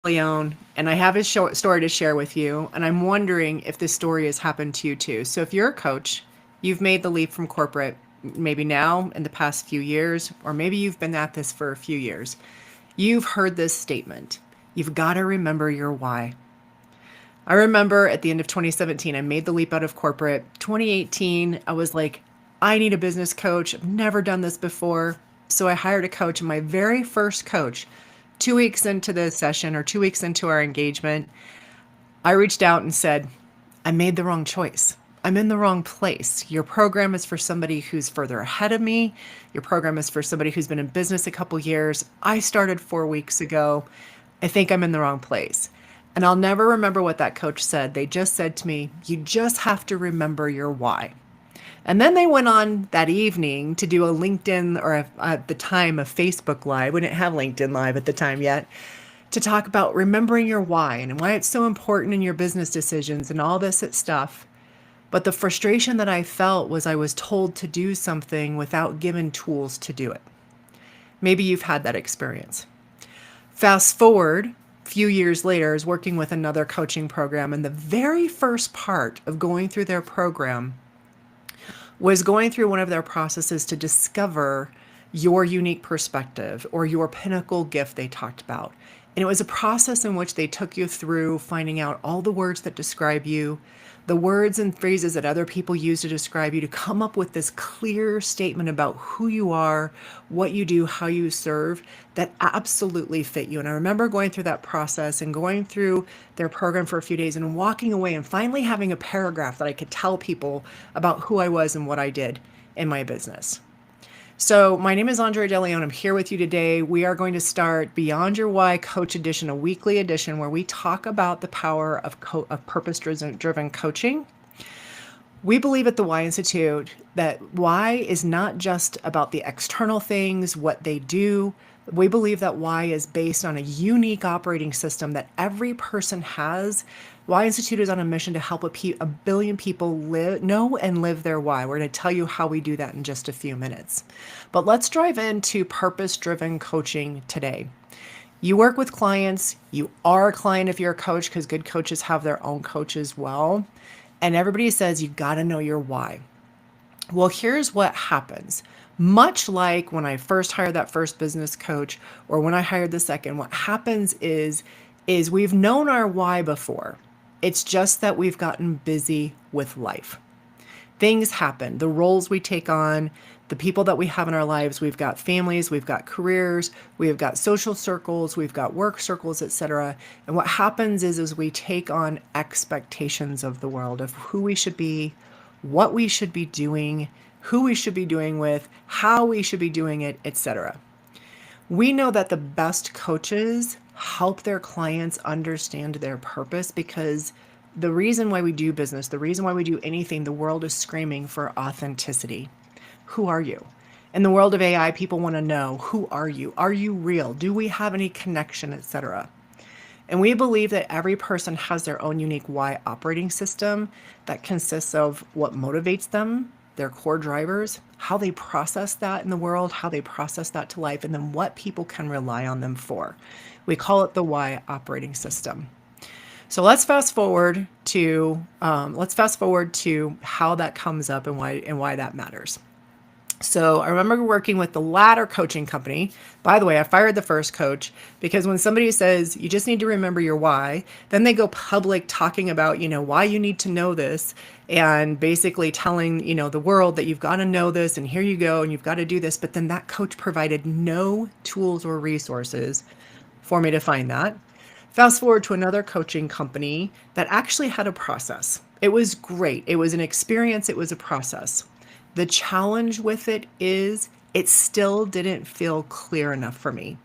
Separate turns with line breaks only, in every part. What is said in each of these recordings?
Leone, and I have a short story to share with you. And I'm wondering if this story has happened to you too. So, if you're a coach, you've made the leap from corporate, maybe now in the past few years, or maybe you've been at this for a few years. You've heard this statement: you've got to remember your why. I remember at the end of 2017, I made the leap out of corporate. 2018, I was like, I need a business coach. I've never done this before. So I hired a coach, and my very first coach, 2 weeks into the session or 2 weeks into our engagement, I reached out and said, I made the wrong choice. I'm in the wrong place. Your program is for somebody who's further ahead of me. Your program is for somebody who's been in business a couple years. I started 4 weeks ago. I think I'm in the wrong place. And I'll never remember what that coach said. They just said to me, you just have to remember your why. And then they went on that evening to do a LinkedIn, or at the time, a Facebook Live. We didn't have LinkedIn Live at the time yet, to talk about remembering your why and why it's so important in your business decisions and all this stuff. But the frustration that I felt was I was told to do something without given tools to do it. Maybe you've had that experience. Fast forward a few years later, is working with another coaching program, and the very first part of going through their program was going through one of their processes to discover your unique perspective or your pinnacle gift they talked about. And it was a process in which they took you through finding out all the words that describe you, the words and phrases that other people use to describe you, to come up with this clear statement about who you are, what you do, how you serve, that absolutely fit you. And I remember going through that process and going through their program for a few days and walking away and finally having a paragraph that I could tell people about who I was and what I did in my business. So, my name is Andrea DeLeon. I'm here with you today. We are going to start Beyond Your Why Coach Edition, a weekly edition where we talk about the power of purpose-driven coaching. We believe at the Why Institute that why is not just about the external things, what they do. We believe that why is based on a unique operating system that every person has. Why Institute is on a mission to help a billion people know and live their why. We're going to tell you how we do that in just a few minutes. But let's drive into purpose-driven coaching today. You work with clients. You are a client if you're a coach, because good coaches have their own coach as well. And everybody says you got to know your why. Well, here's what happens. Much like when I first hired that first business coach, or when I hired the second, what happens is we've known our why before. It's just that we've gotten busy with life. Things happen, the roles we take on, the people that we have in our lives. We've got families, we've got careers, we've got social circles, we've got work circles, etc. And what happens is we take on expectations of the world, of who we should be, what we should be doing, who we should be doing with, how we should be doing it, etc. We know that the best coaches help their clients understand their purpose, because the reason why we do business, the reason why we do anything, the world is screaming for authenticity. Who are you? In the world of AI, people want to know, who are you? Are you real? Do we have any connection, etc.? And we believe that every person has their own unique why operating system that consists of what motivates them, their core drivers, how they process that in the world, how they process that to life, and then what people can rely on them for. We call it the why operating system. So let's fast forward to how that comes up and why that matters. So I remember working with the latter coaching company. By the way, I fired the first coach because when somebody says you just need to remember your why, then they go public talking about, why you need to know this, and basically telling, the world that you've got to know this and here you go and you've got to do this. But then that coach provided no tools or resources for me to find that. Fast forward to another coaching company that actually had a process. It was great. It was an experience. It was a process. The challenge with it is it still didn't feel clear enough for me.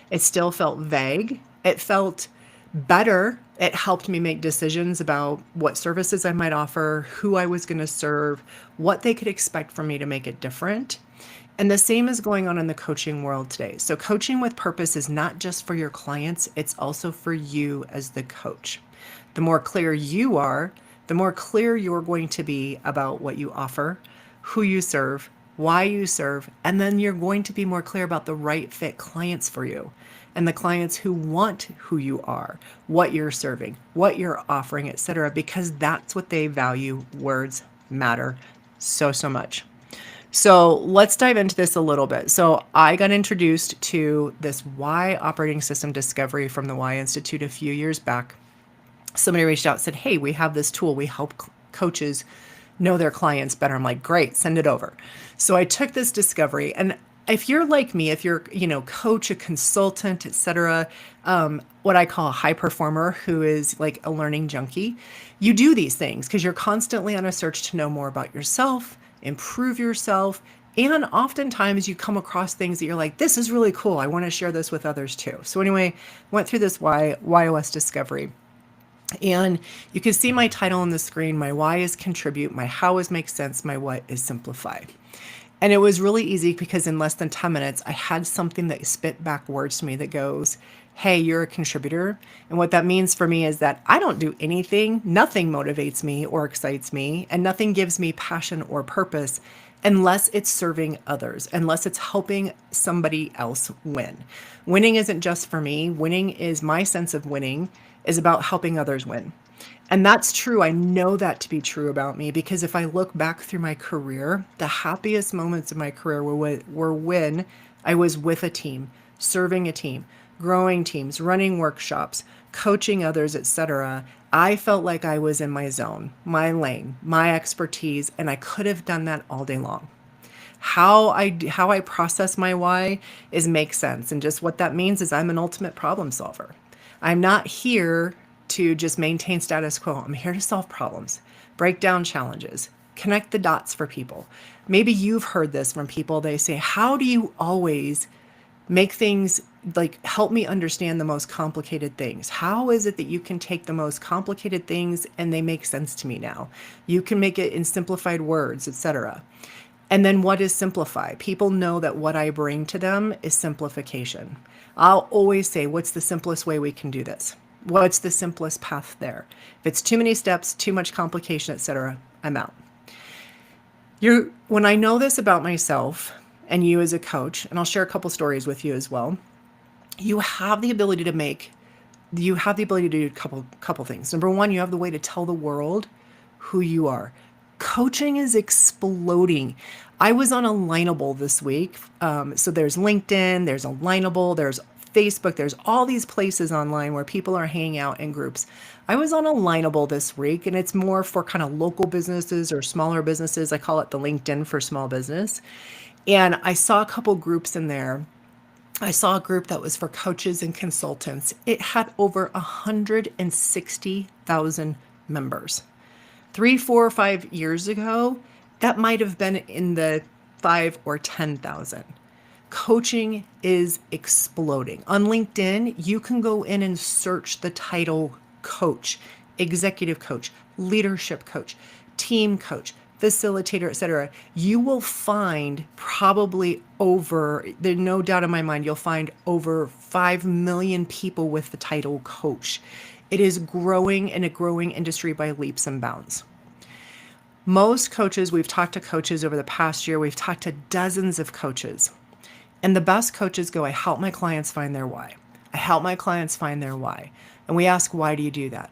It still felt vague. It felt better. It helped me make decisions about what services I might offer, who I was going to serve, what they could expect from me to make it different. And the same is going on in the coaching world today. So coaching with purpose is not just for your clients, it's also for you as the coach. The more clear you are, the more clear you're going to be about what you offer, who you serve, why you serve, and then you're going to be more clear about the right fit clients for you and the clients who want who you are, what you're serving, what you're offering, etc., because that's what they value. Words matter so much. So let's dive into this a little bit. So I got introduced to this Why operating system discovery from the Why Institute a few years back. Somebody reached out and said, hey, we have this tool. We help coaches know their clients better. I'm like, great, send it over. So I took this discovery, and if you're like me, if you're, coach, a consultant, etc., what I call a high performer who is like a learning junkie, you do these things because you're constantly on a search to know more about yourself, improve yourself, and oftentimes you come across things that you're like, this is really cool. I want to share this with others too. So anyway, went through this YOS discovery. And you can see my title on the screen. My why is contribute, my how is make sense, my what is simplify. And it was really easy because in less than 10 minutes, I had something that spit back words to me that goes, hey, you're a contributor. And what that means for me is that I don't do anything, nothing motivates me or excites me, and nothing gives me passion or purpose unless it's serving others, unless it's helping somebody else win. Winning isn't just for me. Winning is my sense of winning is about helping others win. And that's true. I know that to be true about me because if I look back through my career, the happiest moments of my career were when I was with a team, serving a team, growing teams, running workshops, coaching others, etc. I felt like I was in my zone, my lane, my expertise, and I could have done that all day long. How I process my why is make sense. And just what that means is I'm an ultimate problem solver. I'm not here to just maintain status quo. I'm here to solve problems, break down challenges, connect the dots for people. Maybe you've heard this from people. They say, how do you always make things like help me understand the most complicated things? How is it that you can take the most complicated things and they make sense to me now? You can make it in simplified words, etc. And then what is simplify? People know that what I bring to them is simplification. I'll always say, what's the simplest way we can do this? What's the simplest path there? If it's too many steps, too much complication, etc., I'm out. When I know this about myself and you as a coach, and I'll share a couple stories with you as well, you have the ability to do a couple things. Number one, you have the way to tell the world who you are. Coaching is exploding. I was on Alignable this week. So there's LinkedIn, there's Alignable, there's Facebook, there's all these places online where people are hanging out in groups. I was on Alignable this week, and it's more for kind of local businesses or smaller businesses. I call it the LinkedIn for small business. And I saw a couple groups in there. I saw a group that was for coaches and consultants. It had over 160,000 members. 3, 4, or 5 years ago, that might have been in the 5 or 10,000. Coaching is exploding. On LinkedIn, you can go in and search the title coach, executive coach, leadership coach, team coach, facilitator, etc. You will find there's no doubt in my mind, you'll find over 5 million people with the title coach. It is growing in a growing industry by leaps and bounds. Most coaches, we've talked to coaches over the past year, we've talked to dozens of coaches. And the best coaches go, I help my clients find their why. I help my clients find their why. And we ask, why do you do that?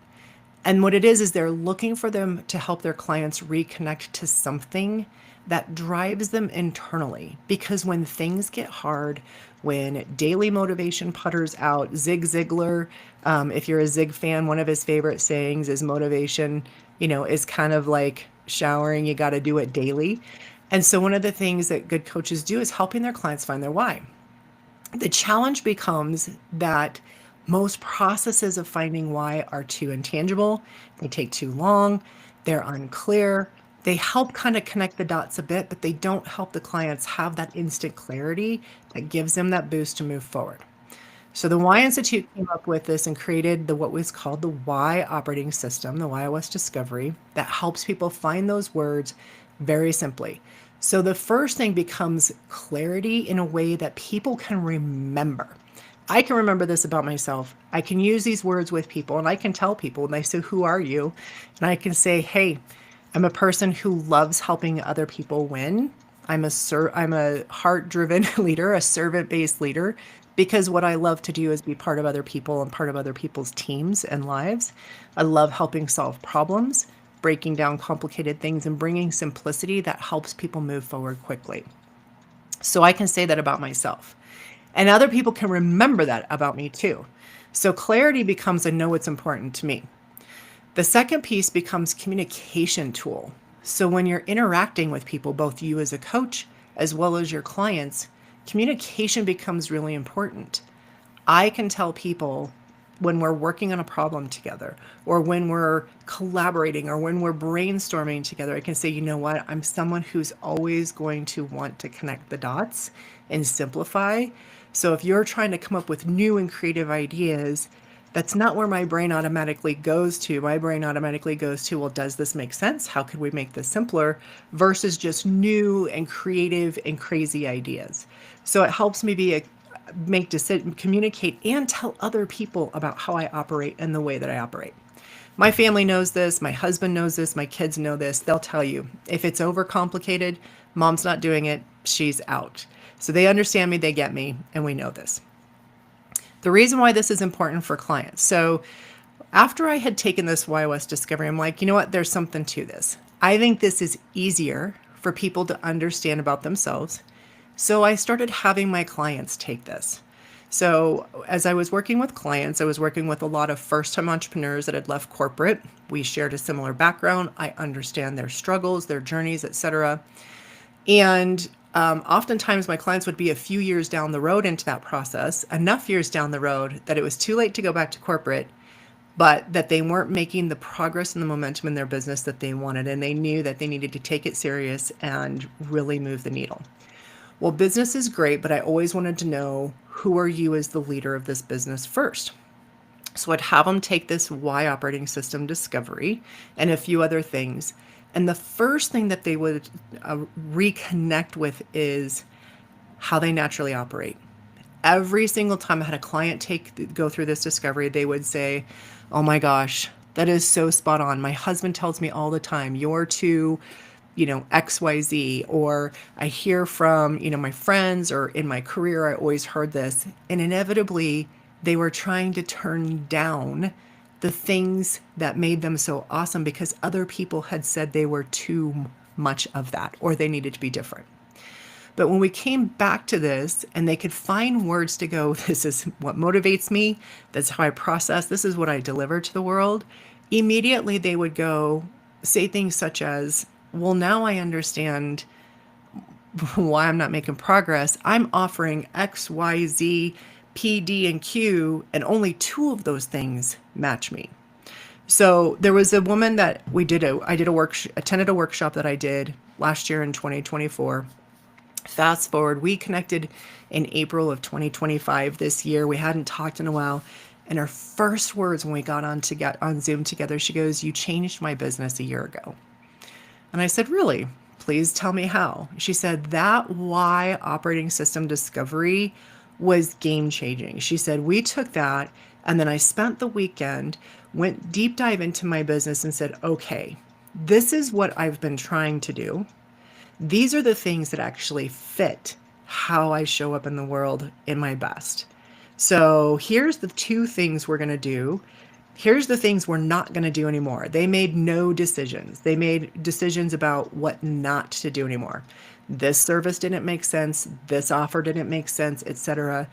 And what it is they're looking for them to help their clients reconnect to something that drives them internally. Because when things get hard, when daily motivation putters out, Zig Ziglar, if you're a Zig fan, one of his favorite sayings is motivation, is kind of like showering. You got to do it daily. And so one of the things that good coaches do is helping their clients find their why. The challenge becomes that most processes of finding why are too intangible. They take too long. They're unclear. They help kind of connect the dots a bit, but they don't help the clients have that instant clarity that gives them that boost to move forward. So the Why Institute came up with this and created what was called the Why operating system, the YOS discovery, that helps people find those words very simply. So the first thing becomes clarity in a way that people can remember. I can remember this about myself. I can use these words with people, and I can tell people when they say, who are you? And I can say, hey, I'm a person who loves helping other people win. I'm a heart-driven leader, a servant-based leader, because what I love to do is be part of other people and part of other people's teams and lives. I love helping solve problems, breaking down complicated things, and bringing simplicity that helps people move forward quickly. So I can say that about myself. And other people can remember that about me too. So clarity becomes a know what's important to me. The second piece becomes communication tool. So when you're interacting with people, both you as a coach as well as your clients, communication becomes really important. I can tell people when we're working on a problem together or when we're collaborating or when we're brainstorming together, I can say, you know what, I'm someone who's always going to want to connect the dots and simplify. So if you're trying to come up with new and creative ideas, that's not where my brain automatically goes to. My brain automatically goes to, well, does this make sense? How could we make this simpler? Versus just new and creative and crazy ideas. So it helps me make decision, communicate, and tell other people about how I operate and the way that I operate. My family knows this. My husband knows this. My kids know this. They'll tell you if it's overcomplicated, mom's not doing it. She's out. So they understand me, they get me, and we know this. The reason why this is important for clients. So after I had taken this YOS discovery, I'm like, you know what? There's something to this. I think this is easier for people to understand about themselves. So I started having my clients take this. So as I was working with clients, I was working with a lot of first-time entrepreneurs that had left corporate. We shared a similar background. I understand their struggles, their journeys, etc. And oftentimes my clients would be a few years down the road into that process, enough years down the road that it was too late to go back to corporate, but that they weren't making the progress and the momentum in their business that they wanted. And they knew that they needed to take it serious and really move the needle. Well, business is great, but I always wanted to know, who are you as the leader of this business first? So I'd have them take this Y operating system discovery and a few other things. And the first thing that they would reconnect with is how they naturally operate. Every single time I had a client go through this discovery, they would say, oh my gosh, that is so spot on. My husband tells me all the time, you're too, XYZ, or I hear from, my friends, or in my career, I always heard this. And inevitably, they were trying to turn down the things that made them so awesome because other people had said they were too much of that or they needed to be different. But when we came back to this and they could find words to go, this is what motivates me, that's how I process, this is what I deliver to the world, immediately they would go say things such as, well, now I understand why I'm not making progress. I'm offering X, Y, Z, P, D, and Q, and only two of those things match me. So there was a woman that attended a workshop that I did last year in 2024. Fast forward, we connected in April of 2025 this year. We hadn't talked in a while. And her first words when we got on Zoom together, she goes, you changed my business a year ago. And I said, really? Please tell me how. She said, that Y operating system discovery was game changing. She said, we took that and then I spent the weekend, went deep dive into my business and said, okay, this is what I've been trying to do. These are the things that actually fit how I show up in the world in my best. So here's the two things we're going to do. Here's the things we're not going to do anymore. They made no decisions. They made decisions about what not to do anymore. This service didn't make sense. This offer didn't make sense, etc.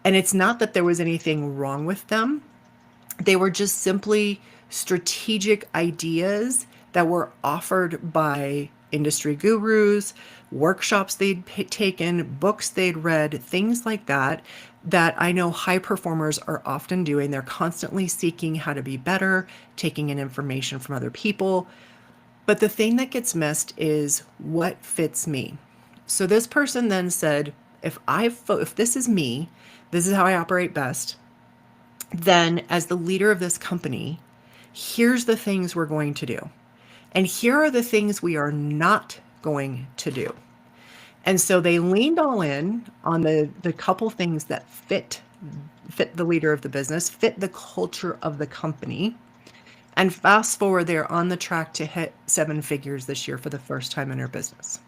And it's not that there was anything wrong with them. They were just simply strategic ideas that were offered by industry gurus, workshops they'd taken, books they'd read, things like that, that I know high performers are often doing. They're constantly seeking how to be better, taking in information from other people. But the thing that gets missed is what fits me. So this person then said, if this is me, this is how I operate best, then as the leader of this company, here's the things we're going to do. And here are the things we are not going to do. And so they leaned all in on the couple things that fit the leader of the business, fit the culture of the company. And fast forward, they're on the track to hit 7 figures this year for the first time in their business.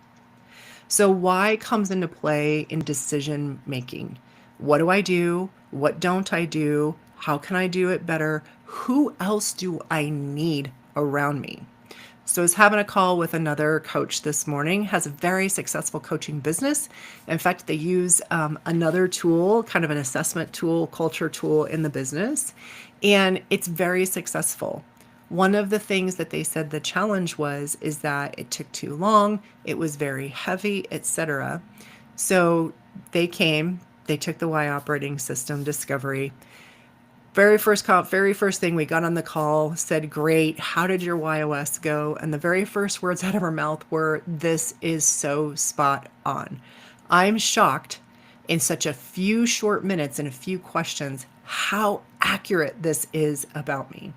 So, why comes into play in decision making. What do I do? What don't I do? How can I do it better? Who else do I need around me? So I was having a call with another coach this morning, has a very successful coaching business. In fact, they use another tool, kind of an assessment tool, culture tool in the business, and it's very successful. One of the things that they said the challenge was is that it took too long, it was very heavy, etc. So they came, they took the Y operating system discovery. Very first thing we got on the call said, "Great, how did your YOS go?" And the very first words out of her mouth were, "This is so spot on." I'm shocked in such a few short minutes and a few questions how accurate this is about me.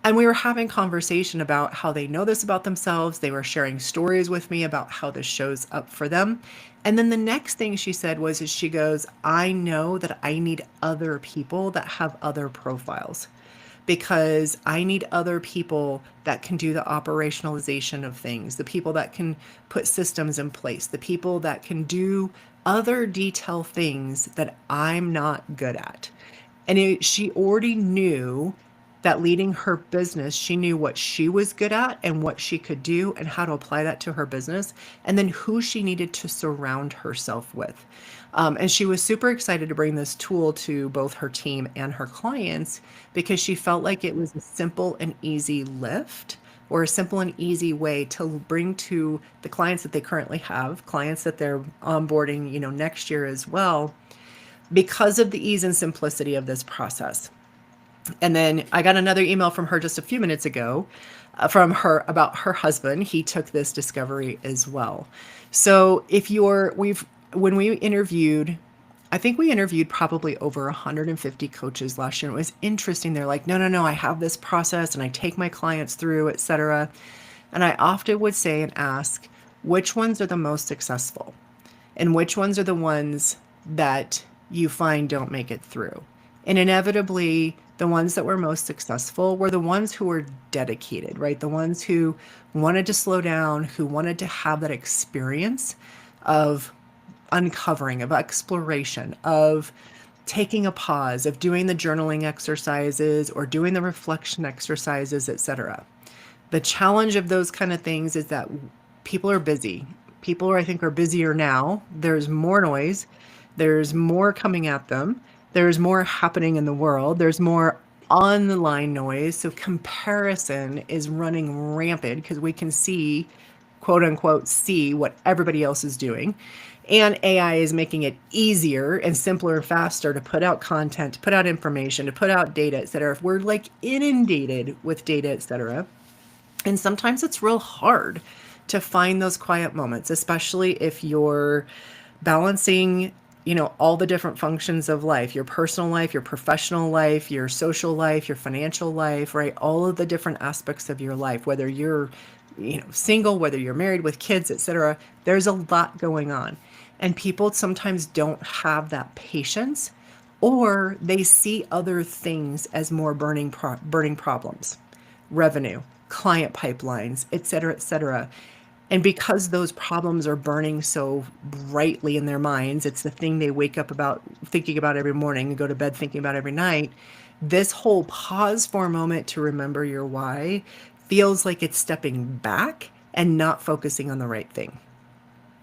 And we were having conversation about how they know this about themselves. They were sharing stories with me about how this shows up for them. And then the next thing she said was, is she goes, "I know that I need other people that have other profiles because I need other people that can do the operationalization of things, the people that can put systems in place, the people that can do other detail things that I'm not good at." And she already knew that leading her business, she knew what she was good at and what she could do and how to apply that to her business, and then who she needed to surround herself with. And she was super excited to bring this tool to both her team and her clients because she felt like it was a simple and easy lift or a simple and easy way to bring to the clients that they currently have, clients that they're onboarding, next year as well, because of the ease and simplicity of this process. And then I got another email from her just a few minutes ago from her about her husband. He took this discovery as well. So when we interviewed, I think we interviewed probably over 150 coaches last year. It was interesting. They're like, no, I have this process and I take my clients through, etc. And I often would say and ask, which ones are the most successful? And which ones are the ones that you find don't make it through? And inevitably, the ones that were most successful were the ones who were dedicated, right? The ones who wanted to slow down, who wanted to have that experience of uncovering, of exploration, of taking a pause, of doing the journaling exercises or doing the reflection exercises, etc. The challenge of those kind of things is that people are busy. People, I think, are busier now. There's more noise. There's more coming at them. There's more happening in the world. There's more online noise. So comparison is running rampant because we can see, quote unquote, see what everybody else is doing. And AI is making it easier and simpler and faster to put out content, to put out information, to put out data, et cetera. We're like inundated with data, et cetera. And sometimes it's real hard to find those quiet moments, especially if you're balancing, all the different functions of life, your personal life, your professional life, your social life, your financial life, right? All of the different aspects of your life, whether you're, single, whether you're married with kids, etc. There's a lot going on. And people sometimes don't have that patience or they see other things as more burning problems, revenue, client pipelines, et cetera, et cetera. And because those problems are burning so brightly in their minds, it's the thing they wake up about thinking about every morning and go to bed thinking about every night. This whole pause for a moment to remember your why feels like it's stepping back and not focusing on the right thing.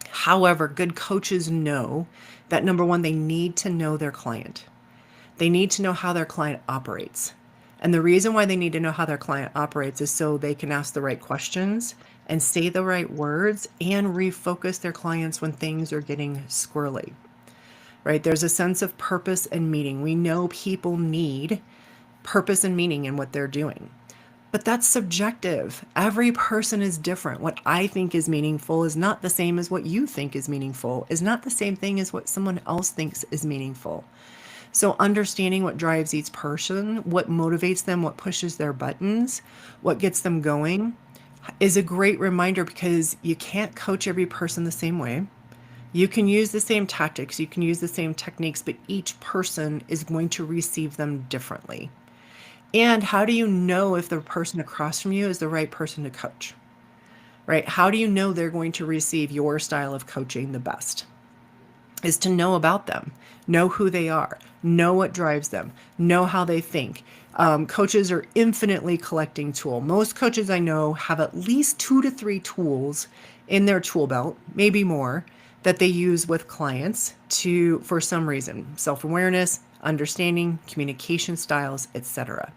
However, good coaches know that number one, they need to know their client. They need to know how their client operates. And the reason why they need to know how their client operates is so they can ask the right questions and say the right words and refocus their clients when things are getting squirrely, right? There's a sense of purpose and meaning. We know people need purpose and meaning in what they're doing. But that's subjective. Every person is different. What I think is meaningful is not the same as what you think is meaningful, is not the same thing as what someone else thinks is meaningful. So understanding what drives each person, what motivates them, what pushes their buttons, what gets them going is a great reminder because you can't coach every person the same way. You can use the same tactics, you can use the same techniques, but each person is going to receive them differently. And how do you know if the person across from you is the right person to coach? right? How do you know they're going to receive your style of coaching the best? Is to know about them, know who they are, know what drives them, know how they think. Coaches are infinitely collecting tool. Most coaches I know have at least 2 to 3 tools in their tool belt, maybe more, that they use with clients to, for some reason, self-awareness, understanding, communication styles, etc.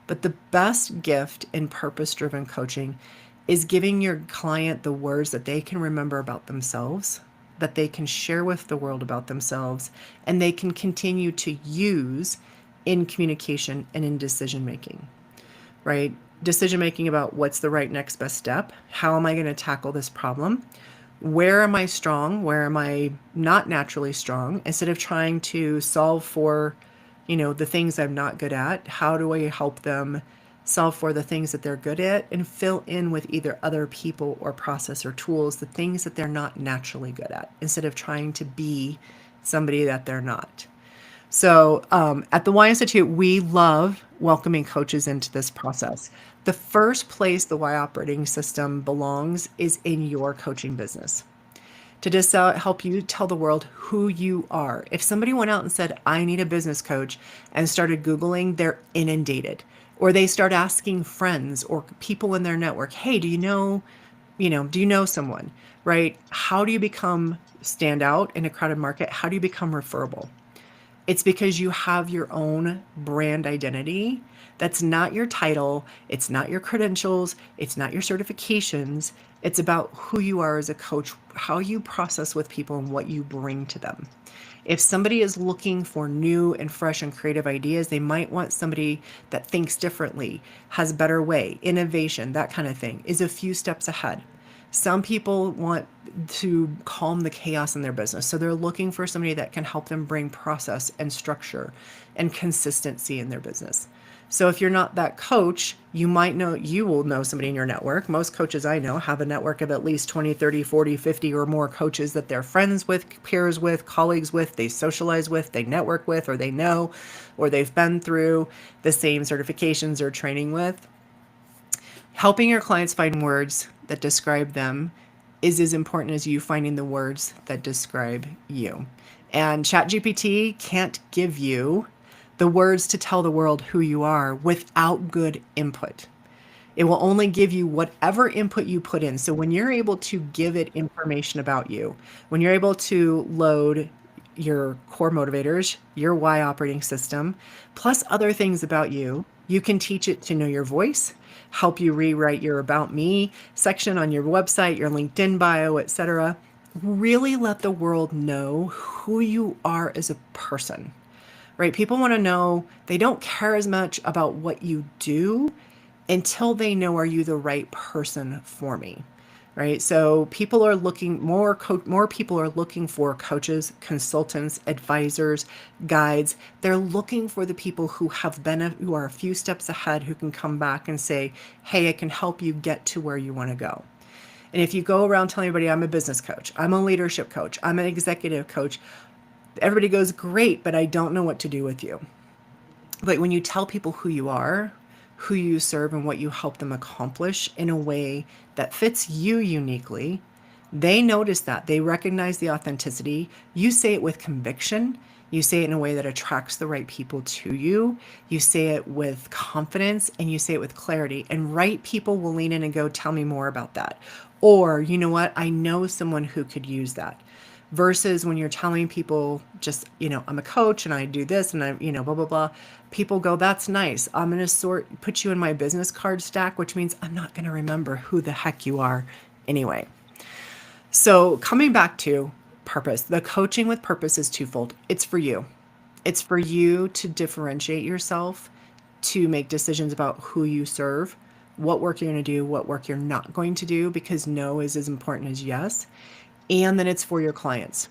But the best gift in purpose-driven coaching is giving your client the words that they can remember about themselves, that they can share with the world about themselves, and they can continue to use in communication and in decision making, right? Decision making about what's the right next best step. How am I going to tackle this problem? Where am I strong? Where am I not naturally strong? Instead of trying to solve for, the things I'm not good at, how do I help them solve for the things that they're good at and fill in with either other people or process or tools, the things that they're not naturally good at, instead of trying to be somebody that they're not. So at the Y Institute, we love welcoming coaches into this process. The first place the Y operating system belongs is in your coaching business, to just help you tell the world who you are. If somebody went out and said, I need a business coach, and started Googling, they're inundated. Or they start asking friends or people in their network, hey, do you know someone, right? How do you become stand out in a crowded market? How do you become referable? It's because you have your own brand identity. That's not your title. It's not your credentials. It's not your certifications. It's about who you are as a coach, how you process with people, and what you bring to them. If somebody is looking for new and fresh and creative ideas, they might want somebody that thinks differently, has better way, innovation, that kind of thing, is a few steps ahead. Some people want to calm the chaos in their business. So they're looking for somebody that can help them bring process and structure and consistency in their business. So if you're not that coach, you will know somebody in your network. Most coaches I know have a network of at least 20, 30, 40, 50 or more coaches that they're friends with, peers with, colleagues with, they socialize with, they network with, or they know, or they've been through the same certifications or training with. Helping your clients find words that describe them is as important as you finding the words that describe you. And ChatGPT can't give you the words to tell the world who you are without good input. It will only give you whatever input you put in. So when you're able to give it information about you, when you're able to load your core motivators, your Y operating system, plus other things about you, you can teach it to know your voice, help you rewrite your About Me section on your website, your LinkedIn bio, etc. Really let the world know who you are as a person, right? People want to know, they don't care as much about what you do until they know, are you the right person for me? Right? So people are looking more people are looking for coaches, consultants, advisors, guides. They're looking for the people who who are a few steps ahead, who can come back and say, "Hey, I can help you get to where you want to go." And if you go around telling everybody, I'm a business coach, I'm a leadership coach, I'm an executive coach, everybody goes, "Great, but I don't know what to do with you." But when you tell people who you are, who you serve, and what you help them accomplish in a way that fits you uniquely, they notice that. They recognize the authenticity. You say it with conviction. You say it in a way that attracts the right people to you. You say it with confidence, and you say it with clarity. And right people will lean in and go, tell me more about that. Or, you know what? I know someone who could use that. Versus when you're telling people just, I'm a coach and I do this and I, blah, blah, blah. People go, that's nice. I'm going to put you in my business card stack, which means I'm not going to remember who the heck you are anyway. So coming back to purpose, the coaching with purpose is twofold. It's for you. It's for you to differentiate yourself, to make decisions about who you serve, what work you're going to do, what work you're not going to do, because no is as important as yes. And then it's for your clients.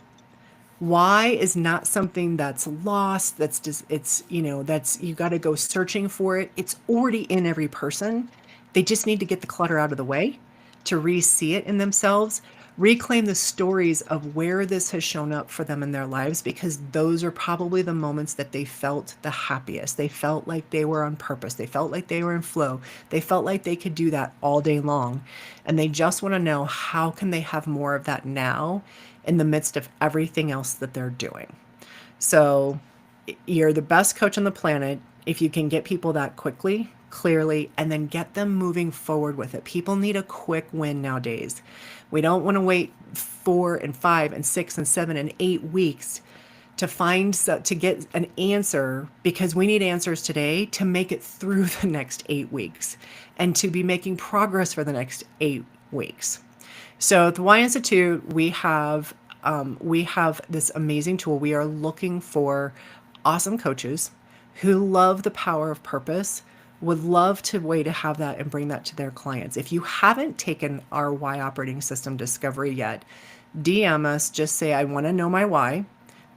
Why is not something that's lost, that's just, that's, you got to go searching for it. It's already in every person. They just need to get the clutter out of the way to re-see it in themselves. Reclaim the stories of where this has shown up for them in their lives, because those are probably the moments that they felt the happiest. They felt like they were on purpose. They felt like they were in flow. They felt like they could do that all day long. And they just want to know, how can they have more of that now in the midst of everything else that they're doing? So you're the best coach on the planet if you can get people that quickly, clearly, and then get them moving forward with it. People need a quick win nowadays. We don't want to wait 4 and 5 and 6 and 7 and 8 weeks to get an answer, because we need answers today to make it through the next 8 weeks and to be making progress for the next 8 weeks. So at the Y Institute, we have this amazing tool. We are looking for awesome coaches who love the power of purpose, would love to way to have that and bring that to their clients. If you haven't taken our Y operating system discovery yet, DM us, just say, I want to know my why.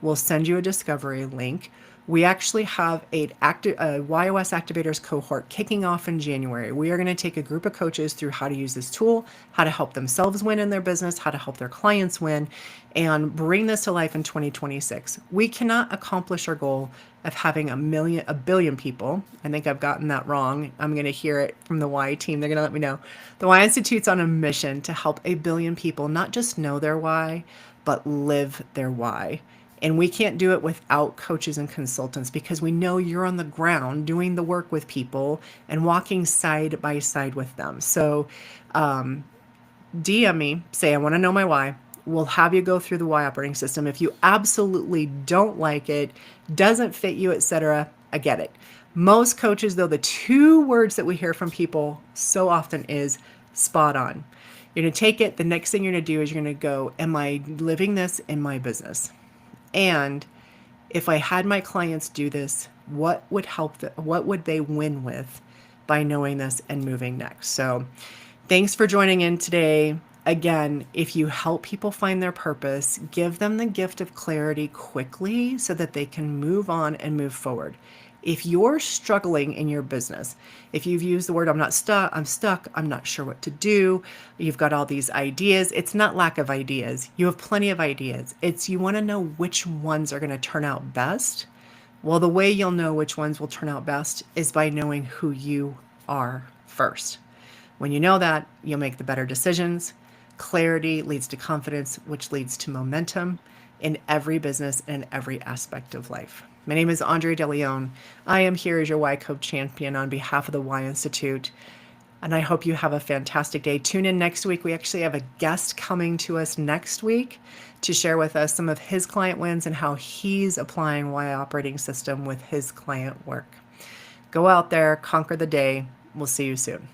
We'll send you a discovery link. We actually have a YOS Activators cohort kicking off in January. We are going to take a group of coaches through how to use this tool, how to help themselves win in their business, how to help their clients win, and bring this to life in 2026. We cannot accomplish our goal of having a billion people. I think I've gotten that wrong. I'm going to hear it from the Y team. They're going to let me know. The Y Institute's on a mission to help a billion people not just know their why, but live their why. And we can't do it without coaches and consultants, because we know you're on the ground doing the work with people and walking side by side with them. So DM me, say, I want to know my why. We'll have you go through the Y operating system. If you absolutely don't like it, doesn't fit you, etc., I get it. Most coaches, though, the 2 words that we hear from people so often is spot on. You're going to take it. The next thing you're going to do is you're going to go, am I living this in my business? And if I had my clients do this, what would what would they win with by knowing this and moving next? So thanks for joining in today. Again, if you help people find their purpose, give them the gift of clarity quickly so that they can move on and move forward. If you're struggling in your business, if you've used the word, I'm stuck, I'm not sure what to do, you've got all these ideas, it's not lack of ideas. You have plenty of ideas. It's you want to know which ones are going to turn out best. Well, the way you'll know which ones will turn out best is by knowing who you are first. When you know that, you'll make the better decisions. Clarity leads to confidence, which leads to momentum in every business and in every aspect of life. My name is Andrea DeLeon. I am here as your Y Coach champion on behalf of the Y Institute, and I hope you have a fantastic day. Tune in next week. We actually have a guest coming to us next week to share with us some of his client wins and how he's applying Y operating system with his client work. Go out there, conquer the day. We'll see you soon.